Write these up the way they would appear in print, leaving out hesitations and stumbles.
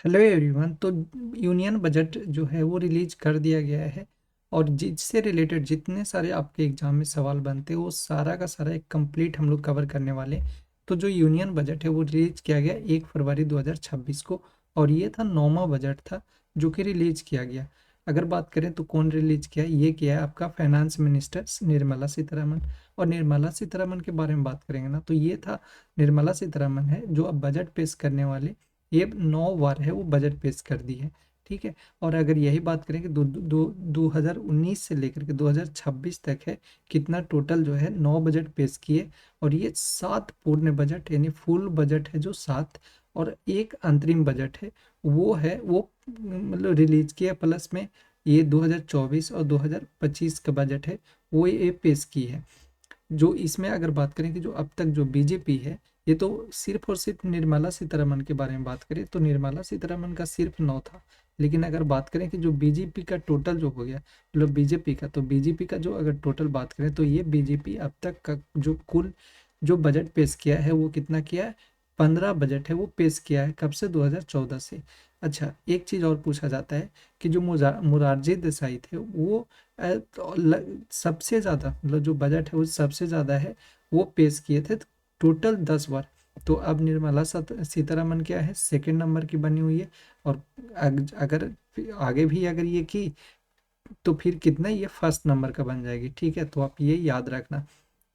Hello everyone. तो union budget जो है वो रिलीज कर दिया गया है और जिससे रिलेटेड जितने सारे आपके एग्जाम में सवाल बनते हैं वो सारा का सारा एक कंप्लीट हम लोग कवर करने वाले हैं। तो जो यूनियन बजट है वो रिलीज किया गया 1 फरवरी 2026 को और ये था 9वां बजट था जो कि रिलीज किया गया। अगर बात करें तो कौन रिलीज किया है, ये किया है आपका फाइनेंस मिनिस्टर निर्मला सीतारमन। और निर्मला सीतारमन के बारे में बात करेंगे ना तो ये था, निर्मला सीतारमन है जो अब बजट पेश करने वाले, ये 9 बार है वो बजट पेश कर दी है। ठीक है। और अगर यही बात करें कि दो, दो, 2019 से लेकर के 2026 तक है, कितना टोटल जो है 9 बजट पेश किए। और ये 7 पूर्ण बजट यानी फुल बजट है जो 7, और एक अंतरिम बजट है वो मतलब रिलीज किया। प्लस में ये 2024 और 2025 का बजट है वो ये पेश की है। जो इसमें अगर बात करें कि जो अब तक जो बीजेपी है, ये तो सिर्फ और सिर्फ निर्मला सीतारमन के बारे में बात करें तो निर्मला सीतारमन का सिर्फ 9 था। लेकिन अगर बात करें कि जो बीजेपी का टोटल जो हो गया मतलब बीजेपी का, तो बीजेपी का जो अगर टोटल बात करें तो ये बीजेपी अब तक का जो कुल जो बजट पेश किया है वो कितना किया है, 15 बजट है वो पेश किया है। कब से? 2014 से। अच्छा, एक चीज़ और पूछा जाता है कि जो मुरारजी देसाई थे वो तो सबसे ज़्यादा मतलब जो बजट है वो सबसे ज़्यादा है वो पेश किए थे टोटल 10 बार। तो अब निर्मला सीतारमन क्या है, सेकंड नंबर की बनी हुई है। और अगर आगे भी अगर ये की तो फिर कितना ये फर्स्ट नंबर का बन जाएगी। ठीक है, तो आप ये याद रखना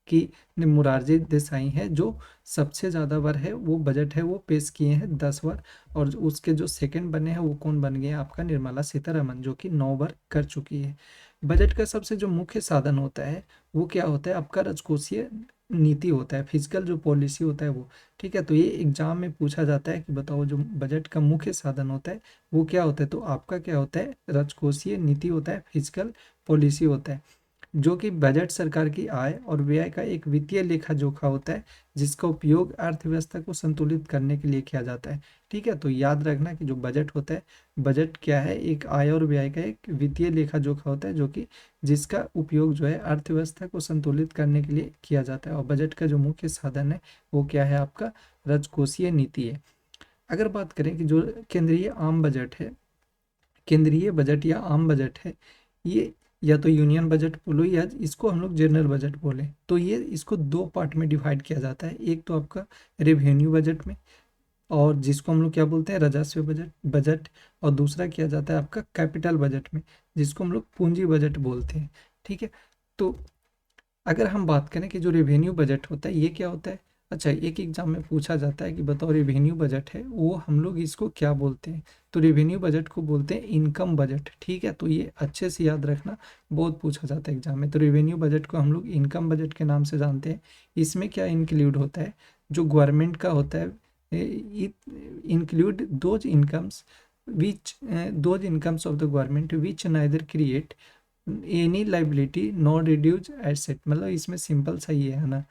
कि मुरारजी देसाई हैं जो सबसे ज़्यादा बार है वो बजट है वो पेश किए हैं 10 बार। और उसके जो सेकंड बने हैं वो कौन बन गए हैं, आपका निर्मला सीतारमन जो कि 9 बार कर चुकी है। बजट का सबसे जो मुख्य साधन होता है वो क्या होता है, आपका राजकोषीय नीति होता है, फिजिकल जो पॉलिसी होता है वो। ठीक है, तो ये एग्जाम में पूछा जाता है कि बताओ जो बजट का मुख्य साधन होता है वो क्या होता है, तो आपका क्या होता है, राजकोषीय नीति होता है, फिजिकल पॉलिसी होता है। जो कि बजट सरकार की आय और व्यय का एक वित्तीय लेखा जोखा होता है जिसका उपयोग अर्थव्यवस्था को संतुलित करने के लिए किया जाता है। ठीक है, तो याद रखना कि जो बजट होता है, बजट क्या है, एक आय और व्यय का एक वित्तीय लेखा जोखा होता है जो कि जिसका उपयोग जो है अर्थव्यवस्था को संतुलित करने के लिए किया जाता है। और बजट का जो मुख्य साधन है वो क्या है, आपका राजकोषीय नीति है। अगर बात करें कि जो केंद्रीय आम बजट है, केंद्रीय बजट या आम बजट है, ये या तो यूनियन बजट बोलो या इसको हम लोग जनरल बजट बोले, तो ये इसको दो पार्ट में डिवाइड किया जाता है। एक तो आपका रेवेन्यू बजट में, और जिसको हम लोग क्या बोलते हैं, राजस्व बजट बजट। और दूसरा किया जाता है आपका कैपिटल बजट में, जिसको हम लोग पूंजी बजट बोलते हैं। ठीक है, तो अगर हम बात करें कि जो रेवेन्यू बजट होता है ये क्या होता है। अच्छा, एक एग्जाम में पूछा जाता है कि बताओ रेवेन्यू बजट है वो हम लोग इसको क्या बोलते हैं, तो रेवेन्यू बजट को बोलते हैं इनकम बजट। ठीक है, तो ये अच्छे से याद रखना, बहुत पूछा जाता है एग्जाम में। तो रेवेन्यू बजट को हम लोग इनकम बजट के नाम से जानते हैं। इसमें क्या इंक्लूड होता है, जो गवर्नमेंट का होता है, include those incomes of the government which neither create any liability not reduce asset. मतलब इसमें सिंपल सा ये है ना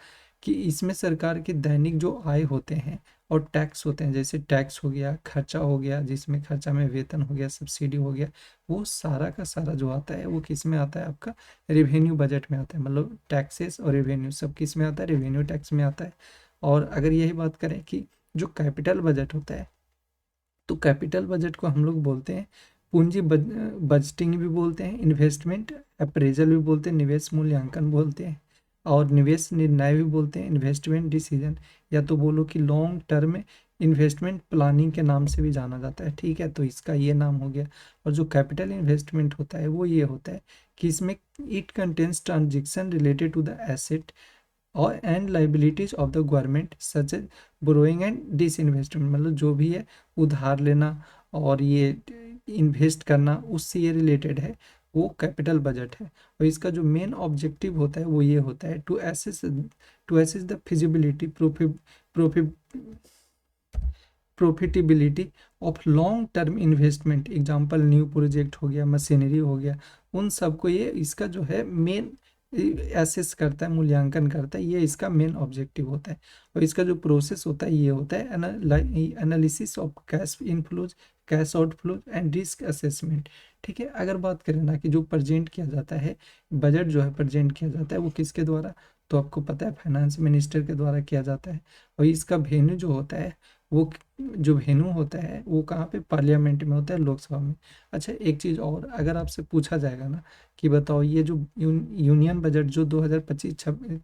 कि इसमें सरकार के दैनिक जो आय होते हैं और टैक्स होते हैं, जैसे टैक्स हो गया, खर्चा हो गया, जिसमें खर्चा में वेतन हो गया, सब्सिडी हो गया, वो सारा का सारा जो आता है वो किस में आता है, आपका रेवेन्यू बजट में आता है। मतलब टैक्सेस और रेवेन्यू सब किस में आता है, रेवेन्यू टैक्स में आता है। और अगर यही बात करें कि जो कैपिटल बजट होता है, तो कैपिटल बजट को हम लोग बोलते हैं पूंजी बजटिंग भी बोलते हैं, इन्वेस्टमेंट अप्रेजल भी बोलते हैं, निवेश मूल्यांकन बोलते हैं, और निवेश निर्णय भी बोलते हैं, इन्वेस्टमेंट डिसीजन, या तो बोलो कि लॉन्ग टर्म इन्वेस्टमेंट प्लानिंग के नाम से भी जाना जाता है। ठीक है, तो इसका ये नाम हो गया। और जो कैपिटल इन्वेस्टमेंट होता है वो ये होता है कि इसमें it contains transaction related to the asset और and liabilities of the government such as borrowing and disinvestment. मतलब जो भी है उधार लेना और ये इन्वेस्ट करना, उससे ये रिलेटेड है, वो कैपिटल बजट है। और इसका जो मेन ऑब्जेक्टिव होता है वो ये होता है to assess the feasibility profitability of long term investment. Example new project हो गया, मशीनरी हो गया, उन सबको ये इसका जो है मेन एसेस करता है, मूल्यांकन करता है, ये इसका मेन ऑब्जेक्टिव होता है। और इसका जो प्रोसेस होता है ये होता है analysis of cash inflows, cash outflows and risk assessment. ठीक है, अगर बात करें ना कि जो प्रेजेंट किया जाता है, बजट जो है प्रेजेंट किया जाता है वो किसके द्वारा, तो आपको पता है फाइनेंस मिनिस्टर के द्वारा किया जाता है। और इसका वेन्यू जो होता है वो जो वेन्यू होता है वो कहाँ पे, पार्लियामेंट में होता है, लोकसभा में। अच्छा, एक चीज़ और, अगर आपसे पूछा जाएगा ना कि बताओ ये जो यूनियन बजट जो 2025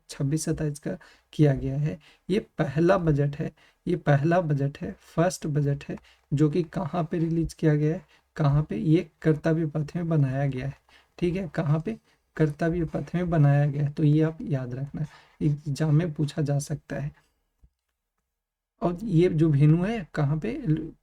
छब्बीस सत्ताईस का किया गया है, ये पहला बजट है, ये पहला बजट है, फर्स्ट बजट है, जो कि कहाँ पे रिलीज किया गया है, कहाँ पे, ये कर्तव्य पथ में बनाया गया है। ठीक है, कहाँ पे, कर्तव्य पथ में बनाया गया है। तो ये आप याद रखना, एग्जाम में पूछा जा सकता है। और ये जो वेन्यू है कहाँ पे,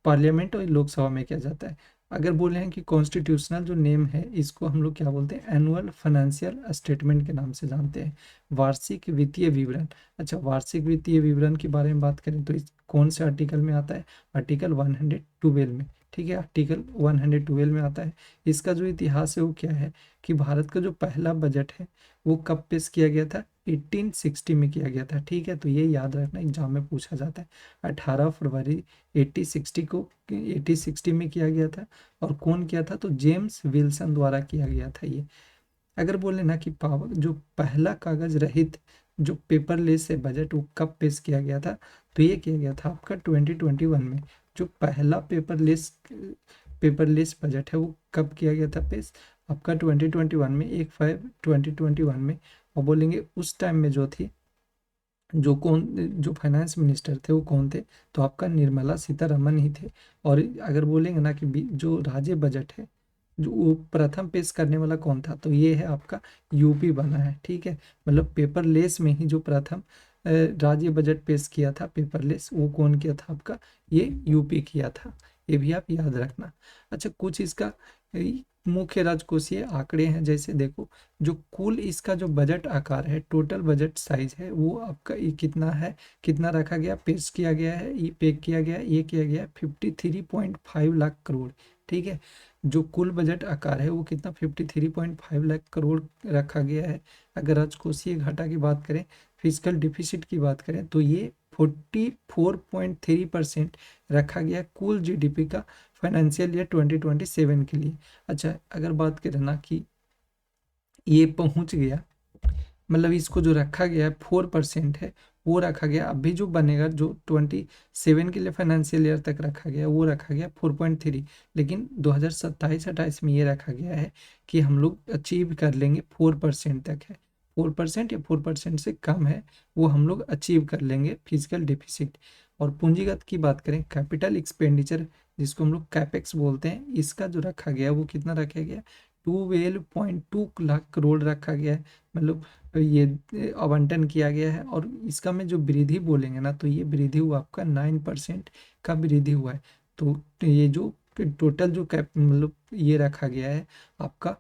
पार्लियामेंट और लोकसभा में किया जाता है। अगर बोले हैं कि कॉन्स्टिट्यूशनल जो नेम है, इसको हम लोग क्या बोलते हैं, एनुअल फाइनेंशियल स्टेटमेंट के नाम से जानते हैं, वार्षिक वित्तीय विवरण। अच्छा, वार्षिक वित्तीय विवरण के बारे में बात करें तो इस कौन से आर्टिकल में आता है, आर्टिकल 112 में। ठीक है, आर्टिकल 112 में आता है। इसका जो इतिहास है वो क्या है कि भारत का जो पहला बजट है वो कब पेश किया गया था, 1860 में किया गया था। ठीक है, तो ये याद रखना, एग्जाम में पूछा जाता है। 18 फरवरी 1860 में किया गया था। और कौन किया था, तो जेम्स विल्सन द्वारा किया गया था ये। अगर बोले ना कि पावर जो पहला कागज रहित जो पेपरलेस है बजट, वो कब पेश किया गया था, तो ये किया गया था आपका 2021 में। जो पहला पेपरलेस बजट है वो कब किया गया था पेश, आपका 2021 में, 1/5/2021 में। और बोलेंगे उस टाइम में जो थी, जो फाइनेंस मिनिस्टर थे वो कौन थे, तो आपका निर्मला सीतारमन ही थे। और अगर बोलेंगे ना कि जो राज्य बजट है जो वो प्रथम पेश करने वाला कौन था, तो ये है आपका यूपी बना है। ठीक है, मतलब पेपरलेस में ही जो प्रथम राज्य बजट पेश किया था पेपरलेस, वो कौन किया था, आपका ये यूपी किया था। ये भी आप याद रखना। अच्छा, कुछ इसका मुख्य राजकोषीय आंकड़े हैं, जैसे देखो, जो कुल इसका जो बजट आकार है, टोटल बजट साइज है, वो आपका ये कितना है, कितना रखा गया, पेश किया गया है, ये पे किया गया है, ये किया गया है 53.5 लाख करोड़। ठीक है, जो कुल बजट आकार है वो कितना, 53.5 लाख करोड़ रखा गया है। अगर राजकोषीय घाटा की बात करें, फिजिकल डिफिसिट की बात करें, तो ये 44.3% रखा गया कुल जीडीपी का फाइनेंशियल ईयर 2027 के लिए। अच्छा, अगर बात करें ना कि ये पहुंच गया, मतलब इसको जो रखा गया है 4% है, वो रखा गया। अभी जो बनेगा जो 27 के लिए फाइनेंशियल ईयर तक रखा गया, वो रखा गया 4.3। लेकिन 2027-28 में ये रखा गया है कि हम लोग अचीव कर लेंगे 4% तक है, 4% या 4% से कम है, वो हम लोग अचीव कर लेंगे फिजिकल डिफिसिट। और पूंजीगत की बात करें, कैपिटल एक्सपेंडिचर जिसको हम लोग कैपेक्स बोलते हैं, इसका जो रखा गया वो कितना रखा गया, 12.2 लाख करोड़ रखा गया है। मतलब ये आवंटन किया गया है। और इसका में जो वृद्धि बोलेंगे ना, तो ये वृद्धि हुआ आपका 9% का वृद्धि हुआ है। तो ये जो टोटल जो कैप मतलब ये रखा गया है आपका,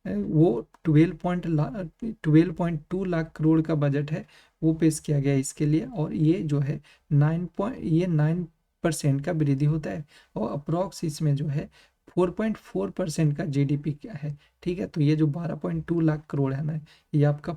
वो 12.2 लाख करोड़ का बजट है, वो पेश किया गया है इसके लिए। और ये जो है 9% का वृद्धि होता है। और अप्रोक्स इसमें जो है 4.4% का जीडीपी क्या है। ठीक है, तो ये जो 12.2 लाख करोड़ है ना, ये आपका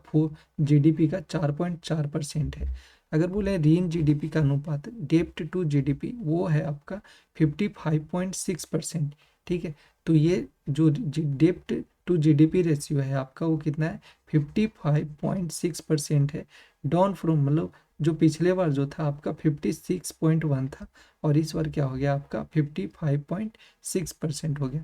जीडीपी का 4.4% है। अगर बोले रीन जीडीपी का अनुपात, डेप्ट टू जीडीपी, वो है आपका 55.6%। ठीक है, तो ये जो डेप्ट टू जीडीपी रेशियो है आपका, वो कितना है, 55.6% है। डाउन फ्रॉम, मतलब जो पिछले बार जो था आपका 56.1 था, और इस बार क्या हो गया आपका 55.6% हो गया।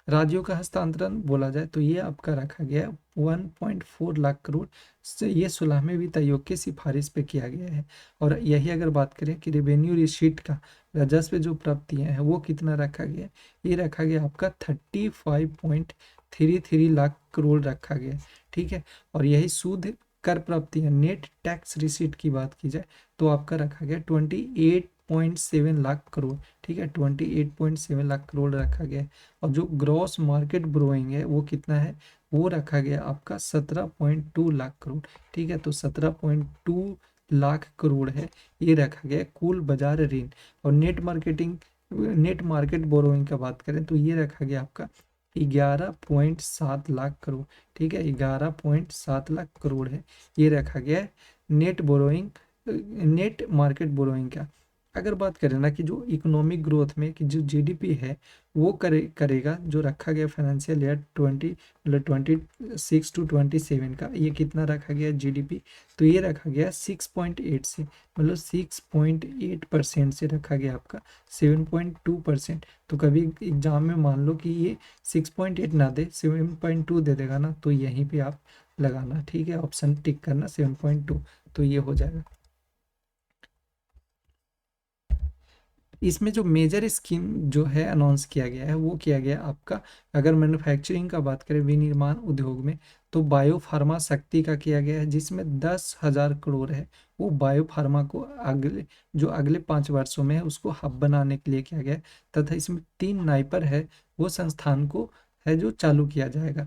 राज्यों का हस्तांतरण बोला जाए तो ये आपका रखा गया 1.4 लाख करोड़ से, ये 16वें वित्त आयोग की सिफारिश पे किया गया है। और यही अगर बात करें कि रेवेन्यू रिसीट का, राजस्व जो प्राप्तियां हैं, वो कितना रखा गया, ये रखा गया आपका 35.33 लाख करोड़ रखा गया। ठीक है, और यही शुद्ध कर प्राप्तियां, नेट टैक्स रिसीट की बात की जाए तो आपका रखा गया 28.7 लाख करोड़। ठीक है, 28.7 लाख करोड़ रखा गया है। और जो ग्रॉस मार्केट ब्रोइंग है वो कितना है, वो रखा गया आपका 17.2 लाख करोड़। ठीक है, तो 17.2 लाख करोड़ है, ये रखा गया कुल बाजार ऋण। और नेट मार्केट बोरोइंग का बात करें तो ये रखा गया आपका 11.7 लाख करोड़। ठीक है, 11.7 लाख करोड़ है, ये रखा गया है नेट मार्केट बोरोइंग का। अगर बात करें ना कि जो इकोनॉमिक ग्रोथ में कि जो जीडीपी है वो करेगा, जो रखा गया फाइनेंशियल ईयर 26 to 27 का, ये कितना रखा गया जीडीपी, तो ये रखा गया 6.8 से, मतलब 6.8% से रखा गया आपका 7.2%। तो कभी एग्जाम में मान लो कि ये 6.8 ना दे, 7.2 दे देगा ना, तो यहीं पे आप लगाना, ठीक है, ऑप्शन टिक करना 7.2, तो ये हो जाएगा। इसमें जो मेजर स्कीम जो है अनाउंस किया गया है वो किया गया आपका, अगर मैन्युफैक्चरिंग का बात करें विनिर्माण उद्योग में, तो बायो फार्मा शक्ति का किया गया है, जिसमें 10,000 करोड़ है वो बायो फार्मा को अगले 5 वर्षों में है उसको हब बनाने के लिए किया गया है। तथा इसमें 3 नाइपर है वो संस्थान को है जो चालू किया जाएगा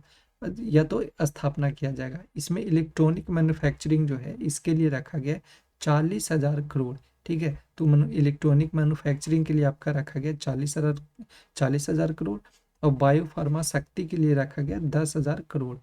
या तो स्थापना किया जाएगा। इसमें इलेक्ट्रॉनिक मैन्युफैक्चरिंग जो है इसके लिए रखा गया है 40,000 करोड़, ठीक है। तो इलेक्ट्रॉनिक मैन्युफैक्चरिंग के लिए आपका रखा गया 40,000 करोड़, और बायो फार्मा शक्ति के लिए रखा गया 10,000 करोड़।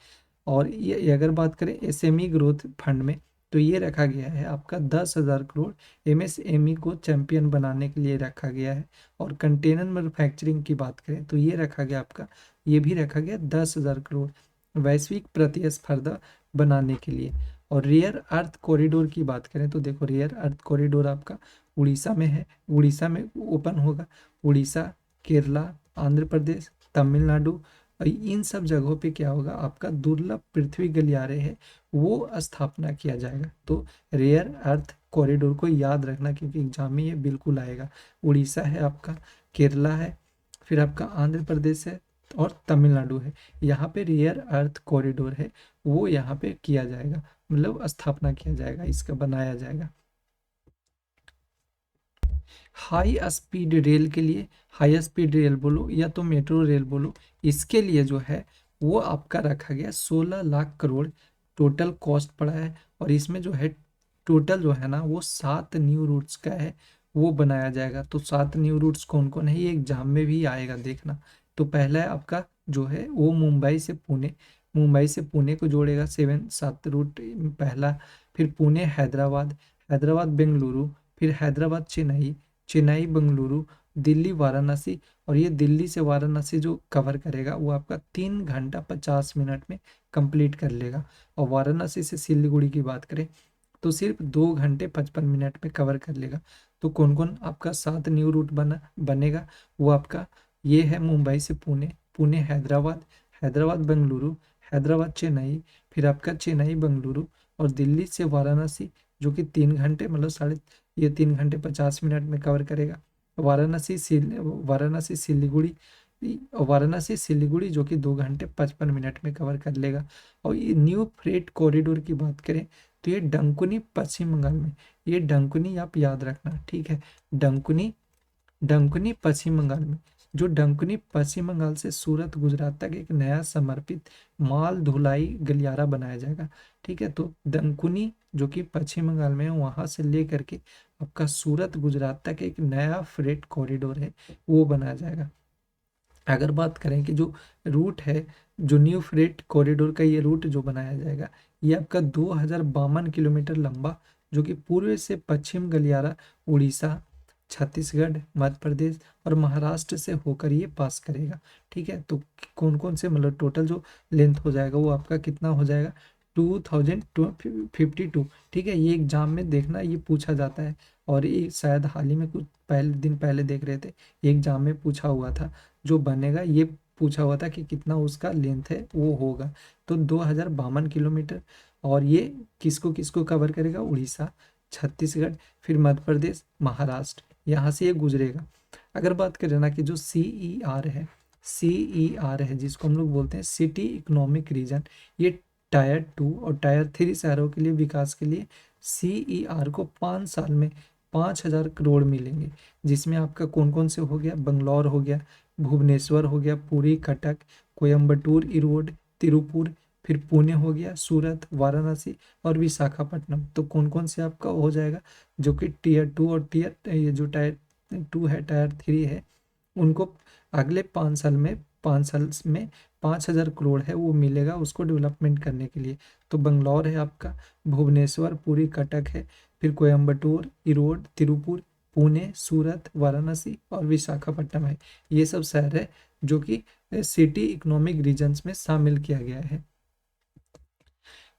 और ये अगर बात करें एसएमई ग्रोथ फंड में, तो ये रखा गया है आपका 10,000 करोड़, एमएसएमई को चैंपियन बनाने के लिए रखा गया है। और कंटेनर मैन्युफैक्चरिंग की बात करें तो ये रखा गया आपका, ये भी रखा गया 10,000 करोड़ वैश्विक प्रतिस्पर्धा बनाने के लिए। और रेयर अर्थ कॉरिडोर की बात करें तो देखो रेयर अर्थ कॉरिडोर आपका उड़ीसा में है, उड़ीसा में ओपन होगा। उड़ीसा, केरला, आंध्र प्रदेश, तमिलनाडु, और इन सब जगहों पे क्या होगा आपका दुर्लभ पृथ्वी गलियारे है वो स्थापना किया जाएगा। तो रेयर अर्थ कॉरिडोर को याद रखना क्योंकि एग्जाम में ये बिल्कुल आएगा। उड़ीसा है आपका, केरला है, फिर आपका आंध्र प्रदेश है और तमिलनाडु है। यहाँ पे रेयर अर्थ कॉरिडोर है वो यहाँ पे किया जाएगा, मतलब स्थापना किया जाएगा, इसका बनाया जाएगा। हाई स्पीड रेल के लिए, हाई स्पीड रेल बोलो या तो मेट्रो रेल बोलो, इसके लिए जो है वो आपका रखा गया 16 लाख करोड़ टोटल कॉस्ट पड़ा है। और इसमें जो है टोटल जो है ना वो 7 न्यू रूट्स का है वो बनाया जाएगा। तो 7 न्यू रूट्स कौन कौन है ये एग्जाम में भी आएगा देखना। तो पहला है आपका जो है वो मुंबई से पुणे, मुंबई से पुणे को जोड़ेगा 7 रूट पहला। फिर पुणे हैदराबाद, हैदराबाद बेंगलुरु, फिर हैदराबाद चेन्नई, चेन्नई बंगलुरु, दिल्ली वाराणसी। और ये दिल्ली से वाराणसी जो कवर करेगा वो आपका 3 घंटा 50 मिनट में कंप्लीट कर लेगा। और वाराणसी से सिलीगुड़ी की बात करें तो सिर्फ 2 घंटे 55 मिनट में कवर कर लेगा। तो कौन कौन आपका 7 न्यू रूट बनेगा वो आपका ये है मुंबई से पुणे, पुणे हैदराबाद, हैदराबाद बेंगलुरु, हैदराबाद चेन्नई, फिर आपका चेन्नई बंगलुरु, और दिल्ली से वाराणसी जो कि 3 घंटे मतलब ये 3 घंटे 50 मिनट में कवर करेगा। वाराणसी सिलीगुड़ी, वाराणसी सिलीगुड़ी जो कि 2 घंटे 55 मिनट में कवर कर लेगा। और ये न्यू फ्रेट कॉरिडोर की बात करें तो ये डंकुनी पश्चिम बंगाल में, ये डंकुनी आप याद रखना, ठीक है, डंकुनी, डंकुनी पश्चिम बंगाल में। जो डंकुनी पश्चिम बंगाल से सूरत गुजरात तक एक नया समर्पित माल धुलाई गलियारा बनाया जाएगा, ठीक है। तो डंकुनी जो कि पश्चिम बंगाल में है वहां से लेकर के आपका सूरत गुजरात तक एक नया फ्रेट कॉरिडोर है वो बनाया जाएगा। अगर बात करें कि जो रूट है, जो न्यू फ्रेट कॉरिडोर का ये रूट जो बनाया जाएगा ये आपका 2052 किलोमीटर लंबा, जो कि पूर्व से पश्चिम गलियारा उड़ीसा, छत्तीसगढ़, मध्य प्रदेश और महाराष्ट्र से होकर ये पास करेगा, ठीक है। तो कौन कौन से मतलब टोटल जो लेंथ हो जाएगा वो आपका कितना हो जाएगा 2052, ठीक है। ये एग्जाम में देखना ये पूछा जाता है, और ये शायद हाल ही में कुछ दिन पहले देख रहे थे, ये एग्जाम में पूछा हुआ था, जो बनेगा ये पूछा हुआ था कि कितना उसका लेंथ है वो होगा। तो 2052 किलोमीटर, और ये किसको किसको कवर करेगा, उड़ीसा, छत्तीसगढ़, फिर मध्य प्रदेश, महाराष्ट्र, यहाँ से ये गुजरेगा। अगर बात करें ना कि जो CER है, CER है जिसको हम लोग बोलते हैं सिटी इकोनॉमिक रीजन, ये टायर 2 और टायर 3 शहरों के लिए विकास के लिए CER को 5 साल में 5,000 करोड़ मिलेंगे। जिसमें आपका कौन कौन से हो गया, बंगलौर हो गया, भुवनेश्वर हो गया, पुरी, कटक, कोयम्बटूर, इरोड, तिरुपुर, फिर पुणे हो गया, सूरत, वाराणसी और विशाखापट्टनम। तो कौन कौन से आपका हो जाएगा जो कि टीयर 2 और ये जो टायर 2 है, टायर 3 है, उनको अगले 5 साल में 5,000 करोड़ है वो मिलेगा उसको डेवलपमेंट करने के लिए। तो बंगलौर है आपका, भुवनेश्वर, पुरी, कटक है, फिर कोयम्बटूर, इरोड, तिरुपुर, पुणे, सूरत, वाराणसी और विशाखापट्टनम है। ये सब शहर है जो कि सिटी इकोनॉमिक रीजन्स में शामिल किया गया है।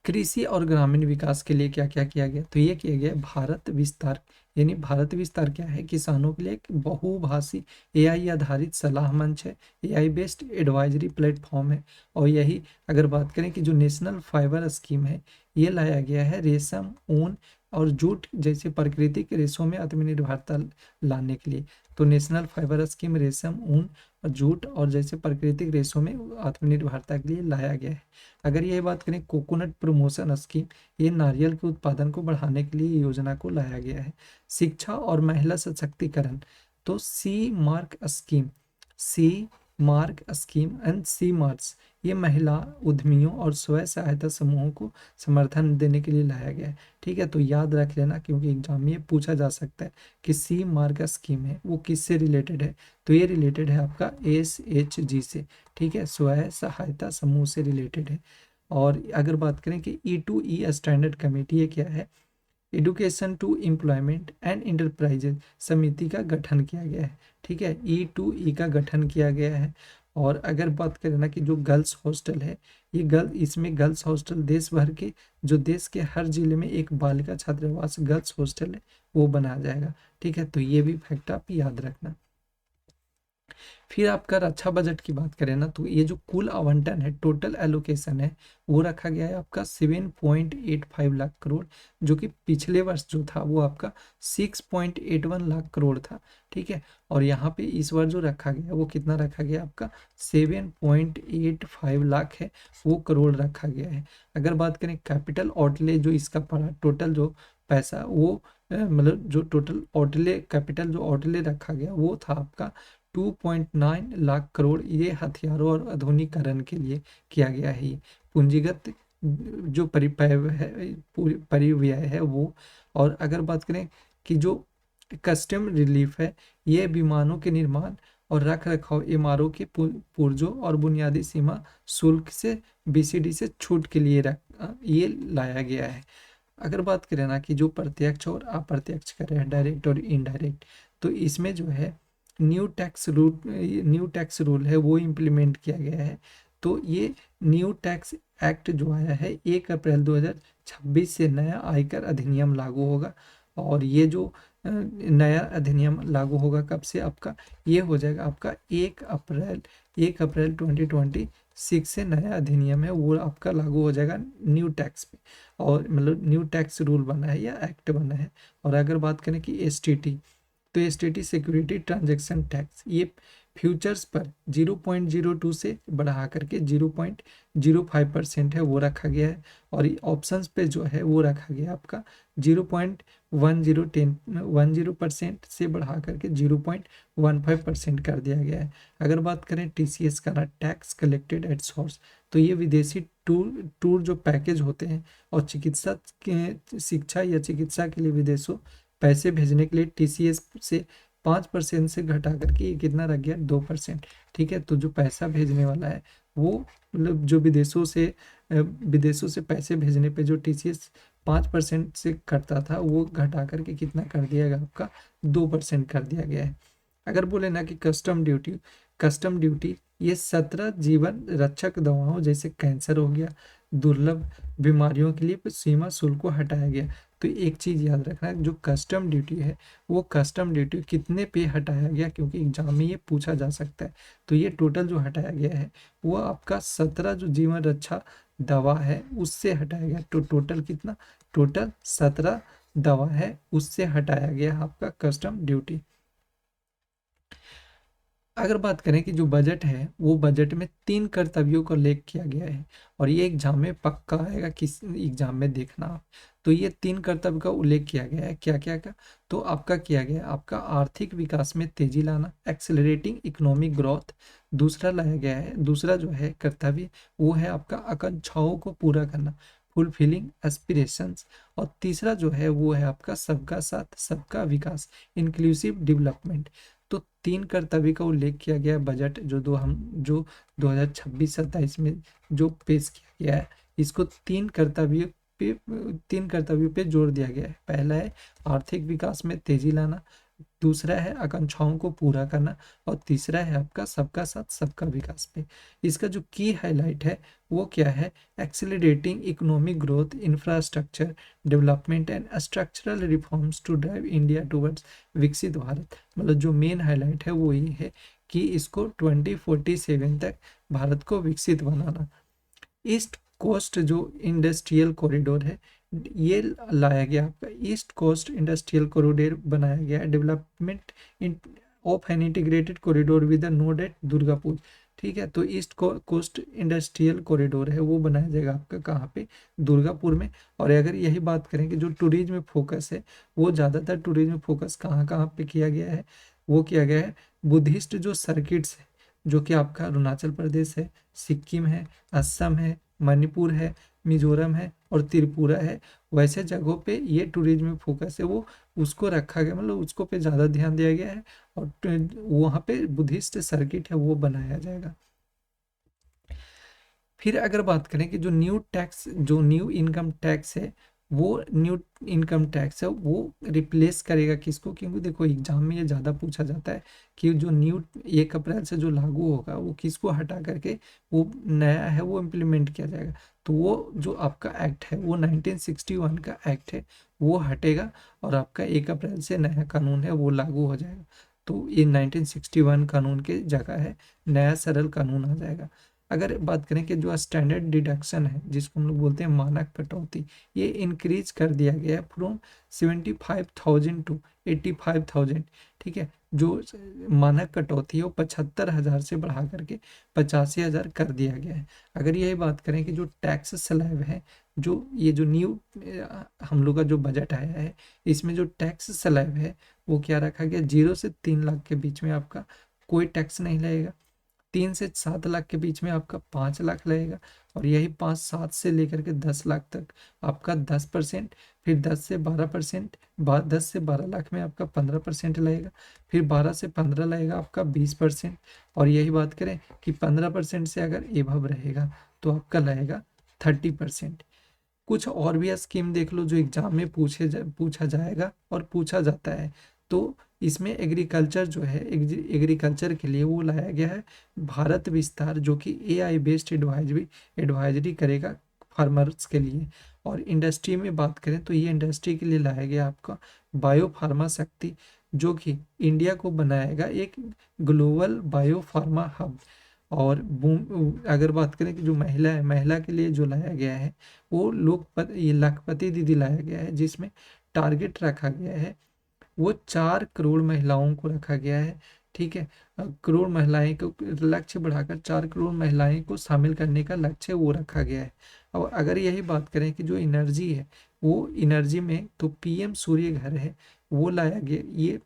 कृषि और ग्रामीण विकास के लिए क्या क्या किया गया, तो ये किया गया भारत विस्तार। यानी भारत विस्तार क्या है, किसानों के लिए एक बहुभाषी एआई आधारित सलाह मंच है, एआई बेस्ड एडवाइजरी प्लेटफॉर्म है। और यही अगर बात करें कि जो नेशनल फाइबर स्कीम है, ये लाया गया है रेशम, ऊन और जूट जैसे प्राकृतिक रेशों में आत्मनिर्भरता लाने के लिए। तो नेशनल फाइबर स्कीम रेशम, ऊन और जूट और जैसे प्राकृतिक रेशों में आत्मनिर्भरता के लिए लाया गया है। अगर ये बात करें कोकोनट प्रमोशन स्कीम, ये नारियल के उत्पादन को बढ़ाने के लिए योजना को लाया गया है। शिक्षा और महिला सशक्तिकरण, तो C mark scheme and C marks, ये महिला उद्यमियों और स्वयं सहायता समूहों को समर्थन देने के लिए लाया गया है। ठीक है, तो याद रख लेना क्योंकि एग्जाम में ये पूछा जा सकता है कि सी मार्क स्कीम है वो किससे रिलेटेड है, तो ये रिलेटेड है आपका SHG से। ठीक है, स्वयं सहायता समूह से रिलेटेड है। और अगर बात करें कि E2E स्टैंडर्ड कमेटी, ये क्या है, education to employment and enterprises समिति का गठन किया गया है। ठीक है, E2E का गठन किया गया है। और अगर बात करें ना कि जो गर्ल्स हॉस्टल है, ये इसमें गर्ल्स हॉस्टल देश भर के, जो देश के हर जिले में एक बालिका छात्रावास गर्ल्स हॉस्टल है वो बनाया जाएगा। ठीक है, तो ये भी फैक्ट आप याद रखना। फिर आपका रक्षा बजट की बात करें ना, तो ये जो कुल आवंटन है, टोटल एलोकेशन है, वो रखा गया है आपका 7.85 लाख करोड़, जो कि पिछले वर्ष जो था वो आपका 6.81 लाख करोड़ था। ठीक है, और यहाँ पे इस बार जो रखा गया वो कितना रखा गया आपका 7.85 लाख है, वो करोड़ रखा गया है। अगर बात करें कैपिटल आउटले जो इसका पड़ा, टोटल जो पैसा वो मतलब जो टोटल आउटले, कैपिटल जो आउटले रखा गया वो था आपका 2.9 लाख करोड़। ये हथियारों और आधुनिकीकरण के लिए किया गया है। ये पूंजीगत जो परिव्यय है वो। और अगर बात करें कि जो कस्टम रिलीफ है, ये विमानों के निर्माण और रख रखाव, इमारों के पुर्जों और बुनियादी सीमा शुल्क से BCD से छूट के लिए ये लाया गया है। अगर बात करें ना कि जो प्रत्यक्ष और अप्रत्यक्ष कर है, डायरेक्ट और इनडायरेक्ट, तो इसमें जो है न्यू टैक्स रूल है वो इम्प्लीमेंट किया गया है। तो ये न्यू टैक्स एक्ट जो आया है 1 अप्रैल 2026 से नया आयकर अधिनियम लागू होगा। और ये जो नया अधिनियम लागू होगा कब से, आपका ये हो जाएगा आपका 1 अप्रैल 2026 से नया अधिनियम है वो आपका लागू हो जाएगा न्यू टैक्स पे। और मतलब न्यू टैक्स रूल बना है या एक्ट बना है। और अगर बात करें कि STT, तो STT सिक्योरिटी ट्रांजैक्शन टैक्स, ये फ्यूचर्स पर 0.02 से बढ़ा करके 0.05% है वो रखा गया है। और ऑप्शंस पे जो है वो रखा गया आपका 0.10% से बढ़ा करके 0.15% कर दिया गया है। अगर बात करें TCS का ना, टैक्स कलेक्टेड एट सोर्स, तो ये विदेशी टूर जो पैकेज होते हैं और शिक्षा या चिकित्सा के लिए विदेशों पैसे भेजने के लिए TCS से 5% से घटा करके ये कितना रख गया 2%। ठीक है, तो जो पैसा भेजने वाला है वो मतलब जो विदेशों से पैसे भेजने पे जो TCS 5% से करता था वो घटा करके कितना कर दिया गया आपका 2% कर दिया गया है। अगर बोले ना कि कस्टम ड्यूटी ये 17 जीवन रक्षक दवाओं जैसे कैंसर हो गया, दुर्लभ बीमारियों के लिए सीमा शुल्क को हटाया गया। तो एक चीज़ याद रखना, जो कस्टम ड्यूटी है वो कस्टम ड्यूटी कितने पे हटाया गया, क्योंकि एग्जाम में ये पूछा जा सकता है। तो ये टोटल जो हटाया गया है वो आपका 17 जो जीवन रक्षा दवा है उससे हटाया गया। तो टोटल कितना, टोटल 17 दवा है उससे हटाया गया आपका कस्टम ड्यूटी। अगर बात करें कि जो बजट है वो बजट में 3 कर्तव्यों का उल्लेख किया गया है। और ये एग्जाम में पक्का आएगा, किस एग्जाम में देखना आप। तो ये 3 कर्तव्य का उल्लेख किया गया है, क्या क्या का, तो आपका किया गया है आपका आर्थिक विकास में तेजी लाना, एक्सेलरेटिंग इकोनॉमिक ग्रोथ। दूसरा लाया गया है, दूसरा जो है कर्तव्य वो है आपका आकांक्षाओं को पूरा करना, फुलफिलिंग एस्पिरेशंस। और तीसरा जो है वो है आपका सबका साथ सबका विकास, इंक्लूसिव डेवलपमेंट। तो 3 कर्तव्य का उल्लेख किया गया है बजट जो 2026-27 में जो पेश किया गया है। इसको 3 कर्तव्यों पे जोर दिया गया है। पहला है आर्थिक विकास में तेजी लाना, दूसरा है आकांक्षाओं को पूरा करना, और तीसरा है आपका सबका साथ सबका विकास पे। इसका जो की हाईलाइट है वो क्या है, accelerating economic growth, infrastructure development and structural reforms to drive India towards विकसित भारत। मतलब जो मेन हाईलाइट है वो ये है कि इसको 2047 तक भारत को विकसित बनाना। ईस्ट कोस्ट जो इंडस्ट्रियल कॉरिडोर है ये लाया गया, आपका ईस्ट कोस्ट इंडस्ट्रियल कॉरिडोर बनाया गया है, development of an integrated corridor with node eight Durgapur. ठीक है, तो ईस्ट कोस्ट इंडस्ट्रियल कॉरिडोर है वो बनाया जाएगा आपका कहाँ पे, दुर्गापुर में। और अगर यही बात करें कि जो टूरिज्म फोकस है वो ज़्यादातर टूरिज्म फोकस कहाँ कहाँ पे किया गया है, वो किया गया है बुद्धिस्ट जो सर्किट्स है, जो कि आपका अरुणाचल प्रदेश है, सिक्किम है, असम है, मणिपुर है, मिजोरम है और त्रिपुरा है, वैसे जगहों पे ये टूरिज्म फोकस है वो उसको रखा गया, मतलब उसको पे ज़्यादा ध्यान दिया गया है। और वहाँ पे बुद्धिस्ट सर्किट है वो बनाया जाएगा। फिर अगर बात करें कि जो न्यू इनकम टैक्स है, वो न्यू इनकम टैक्स है वो रिप्लेस करेगा किसको, क्योंकि देखो एग्जाम में ये ज़्यादा पूछा जाता है कि जो न्यू 1 अप्रैल से जो लागू होगा वो किसको हटा करके वो नया है वो इम्प्लीमेंट किया जाएगा। तो वो जो आपका एक्ट है वो 1961 का एक्ट है वो हटेगा, और आपका 1 अप्रैल से नया कानून है वो लागू हो जाएगा। तो ये 1961 कानून के जगह है नया सरल कानून आ जाएगा। अगर बात करें कि जो स्टैंडर्ड डिडक्शन है जिसको हम लोग बोलते हैं मानक कटौती, ये इंक्रीज कर दिया गया है फ्रॉम 75,000 टू 85,000। ठीक है, जो मानक कटौती है वो 75,000 से बढ़ा करके 85,000 कर दिया गया है। अगर यही बात करें कि जो टैक्स स्लैब है, जो ये जो न्यू हम लोग का जो बजट आया है इसमें जो टैक्स स्लैब है वो क्या रखा गया, 0 से 3 लाख के बीच में आपका कोई टैक्स नहीं लगेगा, 3 से 7 लाख के बीच में आपका 5 लाख लगेगा, और यही 5-7 से लेकर के 10 लाख तक आपका 10%, फिर 10 से 12%, 10 से 12 लाख में आपका 15% लगेगा, फिर 12 से 15 लगेगा आपका 20%, और यही बात करें कि 15% से अगर एभव रहेगा तो आपका लगेगा 30%। कुछ और भी स्कीम देख लो जो एग्जाम में पूछा जाएगा और पूछा जाता है। तो इसमें एग्रीकल्चर जो है, एग्रीकल्चर के लिए वो लाया गया है भारत विस्तार, जो कि AI बेस्ड एडवाइजरी करेगा फार्मर्स के लिए। और इंडस्ट्री में बात करें तो ये इंडस्ट्री के लिए लाया गया आपका बायो फार्मा शक्ति, जो कि इंडिया को बनाएगा एक ग्लोबल बायो फार्मा हब। और अगर बात करें कि जो महिला है, महिला के लिए जो लाया गया है वो ये लखपति दीदी लाया गया है, जिसमें टारगेट रखा गया है वो 4 करोड़ महिलाओं को रखा गया है। ठीक है, करोड़ महिलाएं को लक्ष्य बढ़ाकर 4 करोड़ महिलाएं को शामिल करने का लक्ष्य वो रखा गया है। और अगर यही बात करें कि जो एनर्जी है वो एनर्जी में तो PM सूर्य घर है वो लाया गया। ये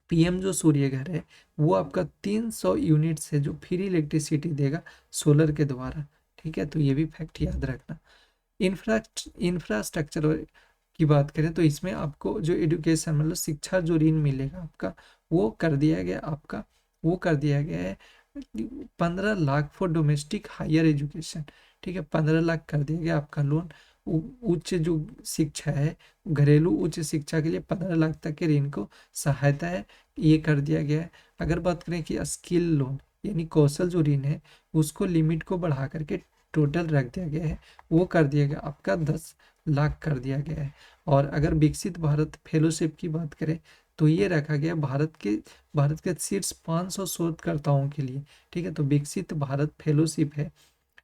PM जो सूर्य घर है वो आपका 300 यूनिट से जो फ्री इलेक्ट्रिसिटी देगा सोलर के द्वारा। ठीक है, तो ये भी फैक्ट याद रखना। इंफ्रास्ट्रक्चर की बात करें तो इसमें आपको जो एजुकेशन मतलब शिक्षा जो ऋण मिलेगा आपका वो कर दिया गया, आपका वो कर दिया गया है 15 lakh for domestic higher education. ठीक है, 15 लाख कर दिया गया आपका लोन। उच्च जो शिक्षा है, घरेलू उच्च शिक्षा के लिए 15 लाख तक के ऋण को सहायता है, ये कर दिया गया है। अगर बात करें कि स्किल लोन यानी कौशल जो ऋण है उसको लिमिट को बढ़ा करके टोटल रख दिया गया है, वो कर दिया गया आपका 10 लाख कर दिया गया है। और अगर विकसित भारत फेलोशिप की बात करें तो ये रखा गया भारत के शीर्ष 500 शोधकर्ताओं के लिए। ठीक है, तो विकसित भारत फेलोशिप है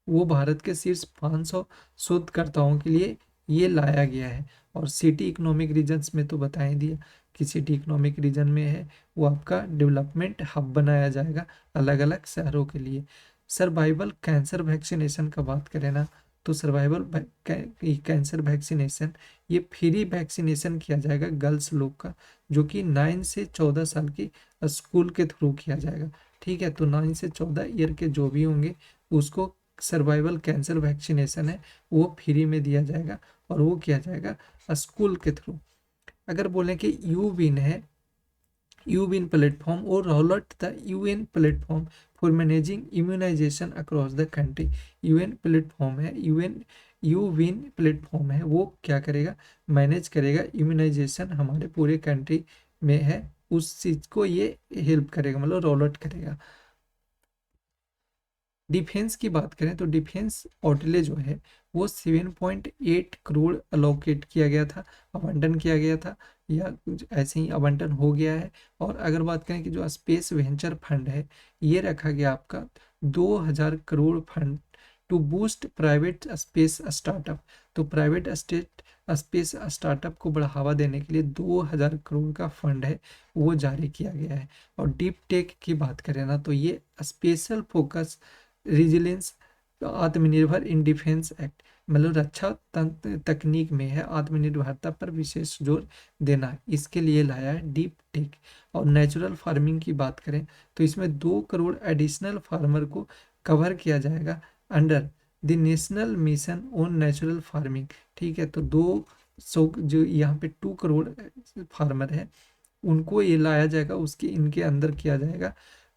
वो भारत के शीर्ष 500 शोधकर्ताओं के लिए ये लाया गया है। और सिटी इकोनॉमिक रीजन्स में तो बता ही दिया कि सिटी इकोनॉमिक रीजन में है वो आपका डेवलपमेंट हब बनाया जाएगा अलग अलग शहरों के लिए। सर्वाइवल कैंसर वैक्सीनेशन का बात करें ना, तो सर्वाइवल कैंसर वैक्सीनेशन ये फ्री वैक्सीनेशन किया जाएगा गर्ल्स लोग का, जो कि 9 से 14 साल की स्कूल के थ्रू किया जाएगा। ठीक है, तो 9 से 14 ईयर के जो भी होंगे उसको सर्वाइवल कैंसर वैक्सीनेशन है वो फ्री में दिया जाएगा, और वो किया जाएगा स्कूल के थ्रू। अगर बोलें कि यूविन है, यूविन प्लेटफॉर्म और roll out the UN platform for managing immunisation across the country. UN platform है, यूविन प्लेटफॉर्म है वो क्या करेगा, मैनेज करेगा इम्यूनाइजेशन हमारे पूरे कंट्री में है उस चीज को ये हेल्प करेगा, मतलब रोल आउट करेगा। डिफेंस की बात करें तो डिफेंस आउटले जो है वो 7.8 करोड़ अलोकेट किया गया था, आवंटन किया गया था, या कुछ ऐसे ही आवंटन हो गया है। और अगर बात करें कि जो स्पेस वेंचर फंड है, ये रखा गया आपका 2000 crore fund to boost private space startup. तो प्राइवेट स्टेट स्पेस स्टार्टअप को बढ़ावा देने के लिए 2000 करोड़ का फंड है वो जारी किया गया है। और डीप टेक की बात करें ना तो ये स्पेशल फोकस रिजिलेंस आत्मनिर्भर इन डिफेंस एक्ट, मतलब रक्षा तकनीक में है आत्मनिर्भरता पर विशेष जोर देना, इसके लिए लाया है डीप टेक। और नेचुरल फार्मिंग की बात करें तो इसमें 2 करोड़ एडिशनल फार्मर को कवर किया जाएगा under the national mission on natural farming. ठीक है, तो 200 जो यहाँ पे 2 करोड़ फार्मर है उनको ये लाया जाएगा, उसके इनके अंदर किया जाएगा,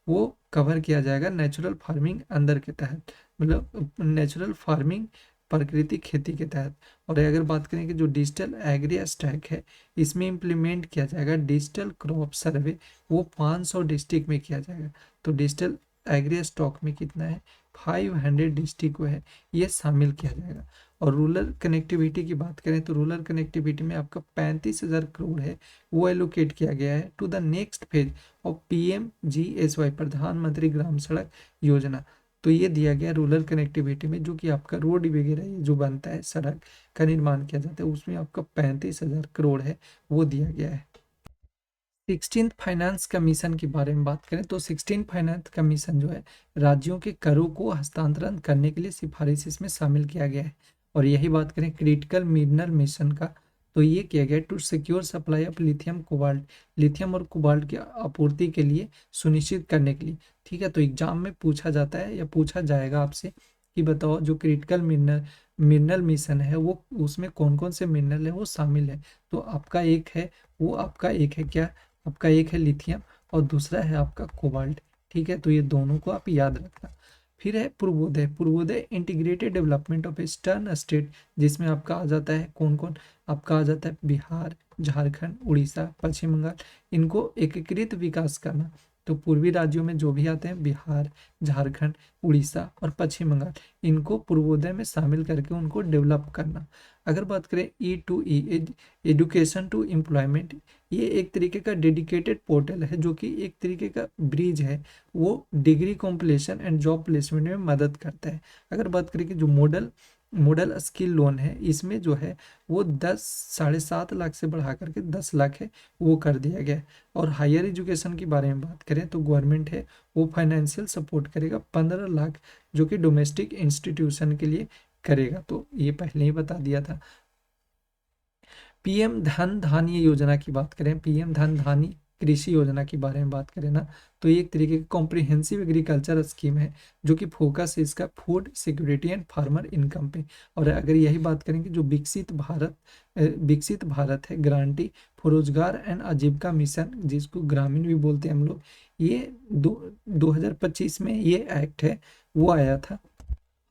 वो कवर किया जाएगा नेचुरल फार्मिंग अंदर के तहत, मतलब नेचुरल फार्मिंग प्राकृतिक खेती के तहत। और अगर बात करें कि जो डिजिटल एग्री स्टैक है इसमें इम्प्लीमेंट किया जाएगा डिजिटल क्रॉप सर्वे, वो 500 डिस्ट्रिक्ट में किया जाएगा। तो डिजिटल एग्री स्टॉक में कितना है, 500 डिस्ट्रिक्ट को है ये शामिल किया जाएगा। और रूरल कनेक्टिविटी की बात करें तो रूरल कनेक्टिविटी में आपका 35,000 करोड़ है वो एलोकेट किया गया है टू द नेक्स्ट फेज और PMGSY प्रधानमंत्री ग्राम सड़क योजना। तो ये दिया गया रूरल कनेक्टिविटी में, जो कि आपका रोड वगैरह ये जो बनता है, सड़क का निर्माण किया जाता है, उसमें आपका 35,000 करोड़ है वो दिया गया है। 16th फाइनेंस कमीशन के बारे में बात करें तो 16th फाइनेंस कमीशन जो है राज्यों के करों को हस्तांतरण करने के लिए सिफारिश इसमें शामिल किया गया है। और यही बात करें क्रिटिकल मिनरल मिशन का तो ये किया गया to secure supply of lithium cobalt, lithium और कोबाल्ट की आपूर्ति के लिए सुनिश्चित करने के लिए। ठीक है, तो एग्जाम में पूछा जाता है या पूछा जाएगा आपसे कि बताओ जो क्रिटिकल मिनरल मिशन है वो उसमें कौन कौन से मिनरल है वो शामिल है। तो आपका एक है, वो आपका एक है क्या, आपका एक है लिथियम और दूसरा है आपका कोबाल्ट। ठीक है, तो ये दोनों को आप याद रखना। फिर है Purvodaya, Purvodaya integrated development of eastern state, जिसमें आपका आ जाता है कौन कौन, आपका आ जाता है बिहार, झारखंड, उड़ीसा, पश्चिम बंगाल, इनको एकीकृत विकास करना। तो पूर्वी राज्यों में जो भी आते हैं बिहार, झारखंड, उड़ीसा और पश्चिम बंगाल, इनको पूर्वोदय में शामिल करके उनको डेवलप करना। अगर बात करें E2E एजुकेशन टू एम्प्लॉयमेंट, ये एक तरीके का डेडिकेटेड पोर्टल है जो कि एक तरीके का ब्रिज है, वो degree completion and job placement में मदद करता है। अगर बात करें कि जो मॉडल मॉडल स्किल लोन है इसमें जो है वो 7.5 लाख से बढ़ा करके 10 लाख है वो कर दिया गया है। और हायर एजुकेशन के बारे में बात करें तो गवर्नमेंट है वो फाइनेंशियल सपोर्ट करेगा 15 लाख, जो कि डोमेस्टिक इंस्टीट्यूशन के लिए करेगा, तो ये पहले ही बता दिया था। पीएम धन धान्य योजना की बात करें, पीएम धन धान्य कृषि योजना के बारे में बात करें ना तो ये एक तरीके की कॉम्प्रिहेंसिव एग्रीकल्चर स्कीम है जो कि फोकस है इसका food security and farmer income पे। और अगर यही बात करें कि जो विकसित भारत है गारंटी फॉर रोजगार एंड आजीविका मिशन, जिसको ग्रामीण भी बोलते हैं हम लोग, ये 2025 में ये एक्ट है वो आया था।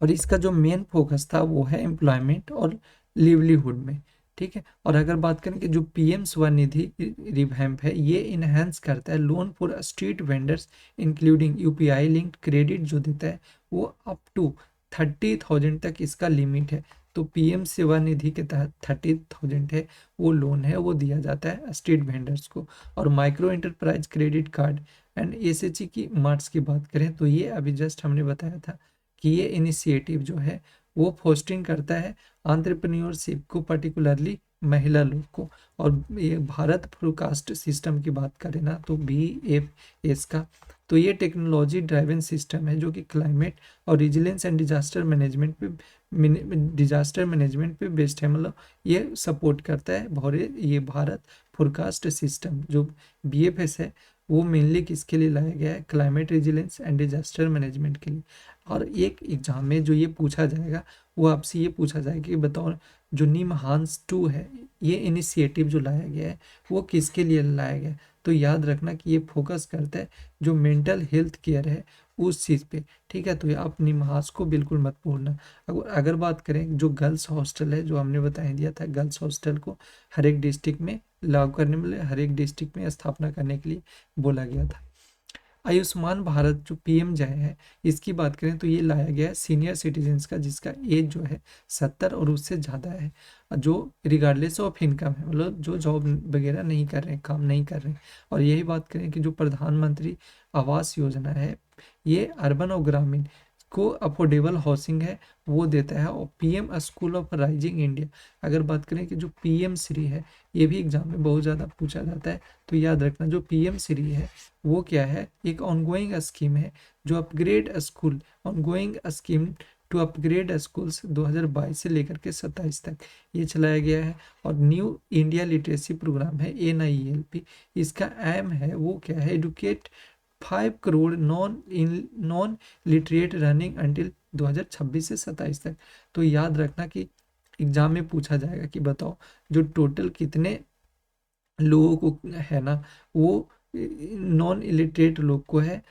और इसका जो मेन फोकस था वो है एम्प्लॉयमेंट और लिवलीहुड में। ठीक है, और अगर बात करें कि जो PM स्वनिधि रिवैम्प है ये इनहेंस करता है loan for street vendors including UPI linked credit जो देता है वो अप टू 30,000 तक इसका लिमिट है। तो PM सेवानिधि के तहत 30,000 है वो लोन है वो दिया जाता है स्ट्रीट वेंडर्स को। और micro enterprise credit card and SHE की मार्क्स की बात करें तो ये अभी जस्ट हमने बताया था कि ये इनिशिएटिव जो है वो फोस्टिंग करता है एंटरप्रेन्योरशिप को, पर्टिकुलरली महिला लोग को। और ये भारत फोरकास्ट सिस्टम की बात करें ना तो BFS का, तो ये टेक्नोलॉजी ड्राइवन सिस्टम है जो कि क्लाइमेट और रिजिलेंस एंड डिजास्टर मैनेजमेंट पे बेस्ड है, मतलब ये सपोर्ट करता है। ये भारत फोरकास्ट सिस्टम जो BFS है वो मेनली किसके लिए लाया गया है, climate resilience and disaster management के लिए। और एक एग्जाम में जो ये पूछा जाएगा वो आपसे ये पूछा जाएगा कि बताओ जो निमहांस 2 है ये इनिशिएटिव जो लाया गया है वो किसके लिए लाया गया है। तो याद रखना कि ये फोकस करता है जो मेंटल हेल्थ केयर है उस चीज़ पे, ठीक है। तो ये आप निमास को बिल्कुल मत भूलना। अगर बात करें जो गर्ल्स हॉस्टल है, जो हमने बता दिया था, गर्ल्स हॉस्टल को हर एक डिस्ट्रिक्ट में लागू करने में, हर एक डिस्ट्रिक्ट में स्थापना करने के लिए बोला गया था। आयुष्मान भारत जो पीएम जय है, इसकी बात करें तो ये लाया गया है सीनियर सिटीजन्स का, जिसका एज जो है 70 और उससे ज़्यादा है, जो रिगार्डलेस ऑफ इनकम है, मतलब जो जॉब वगैरह नहीं कर रहे हैं, काम नहीं कर रहे हैं। और यही बात करें कि जो प्रधानमंत्री आवास योजना है, ये अर्बन और ग्रामीण को अफोर्डेबल हाउसिंग है वो देता है। और PM school of rising India, अगर बात करें कि जो पीएम श्री है, ये भी एग्जाम में बहुत ज़्यादा पूछा जाता है, तो याद रखना जो पीएम श्री है वो क्या है, एक ऑनगोइंग स्कीम है जो upgrade school, ongoing scheme to upgrade schools 2022 से लेकर के 27 तक ये चलाया गया है। और न्यू इंडिया लिटरेसी प्रोग्राम है NIELP, इसका एम है वो क्या है, educate 5 crore non literate running until 2026 से 27 तक। तो याद रखना कि एग्जाम में पूछा जाएगा कि बताओ जो टोटल कितने लोगों को है ना, वो नॉन इलिटरेट लोग को है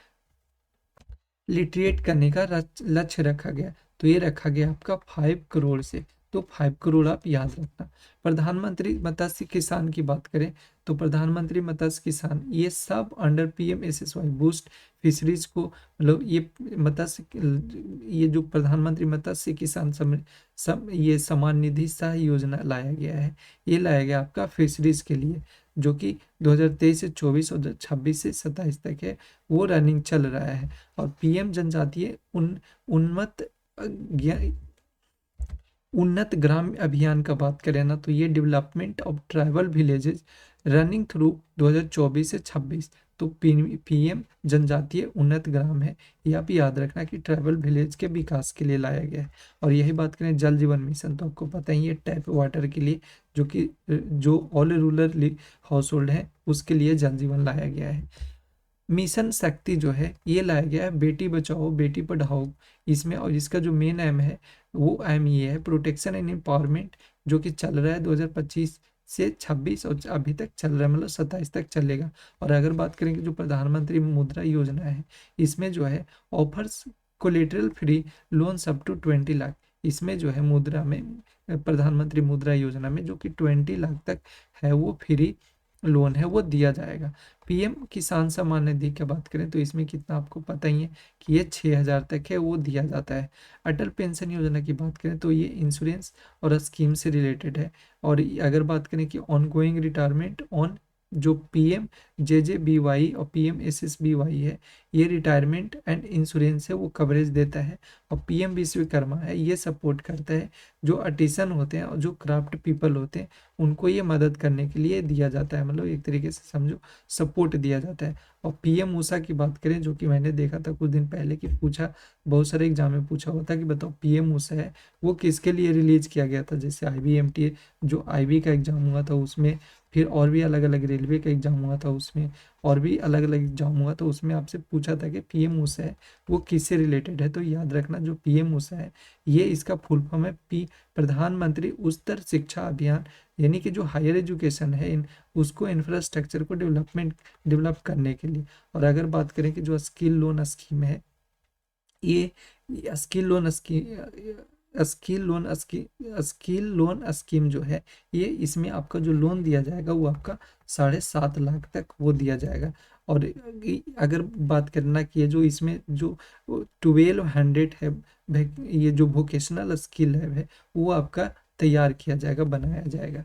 लिटरेट करने का लक्ष्य रखा गया। तो ये रखा गया आपका 5 करोड़ से, तो 5 करोड़ आप याद रखना। प्रधानमंत्री मत्स्य किसान की बात करें तो प्रधानमंत्री मत्स्य किसान ये सब अंडर PMSSY बूस्ट फिशरीज को, मतलब ये मत्स्य, ये जो प्रधानमंत्री मत्स्य किसान ये सम्मान निधि सह योजना लाया गया है, ये लाया गया आपका फिशरीज के लिए, जो कि 2023 से 24 और 26 से 27 तक है, वो रनिंग चल रहा है। और पीएम जनजातीय उन्नत उन्नत ग्राम अभियान का बात करें ना, तो ये development of tribal villages running through 2024 से 26, तो पीएम जनजातीय उन्नत ग्राम है, ये आप याद रखना कि ट्राइबल विलेज के विकास के लिए लाया गया है। और यही बात करें जल जीवन मिशन, तो आपको पता ही है टैप वाटर के लिए, जो कि जो ऑल रूरल हाउस होल्ड है उसके लिए जल जीवन लाया गया है। मिशन शक्ति जो है ये लाया गया है बेटी बचाओ बेटी पढ़ाओ इसमें, और इसका जो मेन एम है वो एम ये है प्रोटेक्शन एंड एम्पावरमेंट, जो कि चल रहा है 2025 से 26 और अभी तक चल रहा है, मतलब 27 तक चलेगा। और अगर बात करें कि जो प्रधानमंत्री मुद्रा योजना है, इसमें जो है offers collateral free loans up to 20 lakh, इसमें जो है मुद्रा में प्रधानमंत्री मुद्रा योजना में जो कि 20 लाख तक है वो फ्री लोन है वो दिया जाएगा। पीएम किसान सम्मान निधि की बात करें तो इसमें कितना आपको पता ही है कि ये 6,000 तक है वो दिया जाता है। अटल पेंशन योजना की बात करें तो ये इंश्योरेंस और स्कीम से रिलेटेड है। और अगर बात करें कि ऑनगोइंग रिटायरमेंट ऑन जो PMJJBY और PMSSBY है, ये रिटायरमेंट एंड इंश्योरेंस है वो कवरेज देता है। और PM विश्वकर्मा है ये सपोर्ट करता है जो आर्टिसन होते हैं और जो क्राफ्ट पीपल होते हैं उनको ये मदद करने के लिए दिया जाता है, मतलब एक तरीके से समझो सपोर्ट दिया जाता है। और PM ऊषा की बात करें, जो कि मैंने देखा था कुछ दिन पहले कि पूछा, बहुत सारे एग्जाम में पूछा होता कि बताओ PM ऊषा है वो किसके लिए रिलीज किया गया था, जैसे IBMT जो IB का एग्जाम हुआ था उसमें, फिर और भी अलग अलग रेलवे का एग्जाम हुआ था उसमें, और भी अलग अलग एग्जाम हुआ तो उसमें आपसे पूछा था कि PM ऊषा है वो किससे रिलेटेड है। तो याद रखना जो PM ऊषा है ये इसका फुल फॉर्म है प्रधानमंत्री उच्चतर शिक्षा अभियान, यानी कि जो हायर एजुकेशन है इन उसको इंफ्रास्ट्रक्चर को डेवलप करने के लिए। और अगर बात करें कि जो स्किल लोन स्कीम है, ये स्किल लोन स्कीम जो है, ये इसमें आपका जो लोन दिया जाएगा वो आपका 7.5 लाख तक वो दिया जाएगा। और अगर बात करना कि ये जो इसमें जो 1200 है ये जो वोकेशनल स्किल है वो आपका तैयार किया जाएगा, बनाया जाएगा।